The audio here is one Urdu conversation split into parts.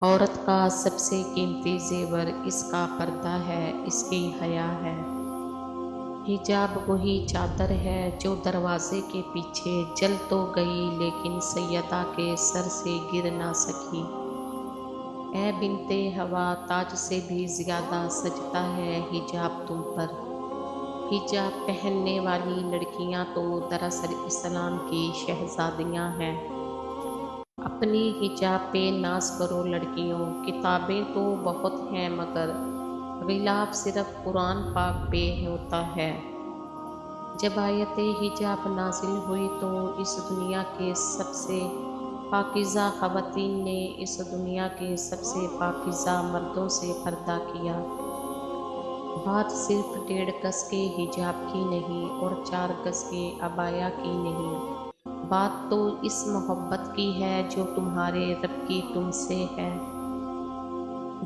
عورت کا سب سے قیمتی زیور اس کا پردہ ہے، اس کی حیا ہے۔ حجاب وہی چادر ہے جو دروازے کے پیچھے جل تو گئی لیکن سیدہ کے سر سے گر نہ سکی۔ اے بنت ہوا، تاج سے بھی زیادہ سجتا ہے حجاب تم پر۔ حجاب پہننے والی لڑکیاں تو دراصل اسلام کی شہزادیاں ہیں۔ اپنی حجاب پہ ناز کرو لڑکیوں، کتابیں تو بہت ہیں مگر غلاف صرف قرآن پاک پہ ہوتا ہے۔ جب آیت حجاب نازل ہوئی تو اس دنیا کے سب سے پاکیزہ خواتین نے اس دنیا کے سب سے پاکیزہ مردوں سے پردہ کیا۔ بات صرف 1.5 گز کے حجاب کی نہیں اور 4 گز کے عبایا کی نہیں، بات تو اس محبت کی ہے جو تمہارے رب کی تم سے ہے۔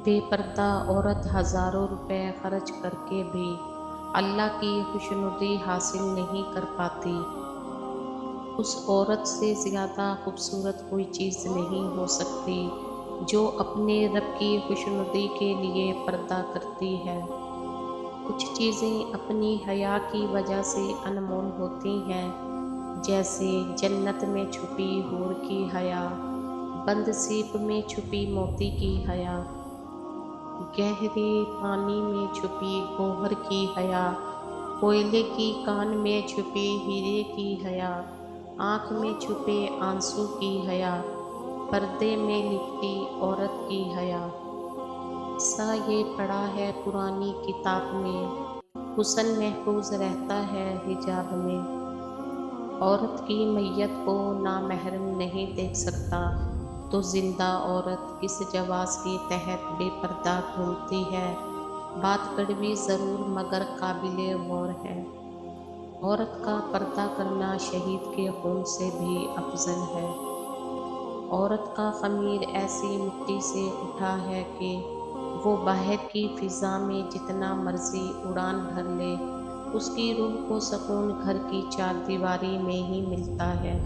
بے پردہ عورت ہزاروں روپے خرچ کر کے بھی اللہ کی خوشنودی حاصل نہیں کر پاتی۔ اس عورت سے زیادہ خوبصورت کوئی چیز نہیں ہو سکتی جو اپنے رب کی خوشنودی کے لیے پردہ کرتی ہے۔ کچھ چیزیں اپنی حیا کی وجہ سے انمول ہوتی ہیں، جیسے جنت میں چھپی حور کی حیا، بند سیپ میں چھپی موتی کی حیا، گہرے پانی میں چھپی گوہر کی حیا، کوئلے کی کان میں چھپی ہیرے کی حیا، آنکھ میں چھپے آنسو کی حیا، پردے میں لپٹی عورت کی حیا۔ سا یہ پڑھا ہے پرانی کتاب میں، حسن محفوظ رہتا ہے حجاب میں۔ عورت کی میت کو نامحرم نہیں دیکھ سکتا تو زندہ عورت کس جواز کے تحت بے پردہ گھومتی ہے؟ بات کڑوی ضرور مگر قابل غور ہے۔ عورت کا پردہ کرنا شہید کے خون سے بھی افضل ہے۔ عورت کا خمیر ایسی مٹی سے اٹھا ہے کہ وہ باہر کی فضا میں جتنا مرضی اڑان بھر لے، اس کی روح کو سکون گھر کی چار دیواری میں ہی ملتا ہے۔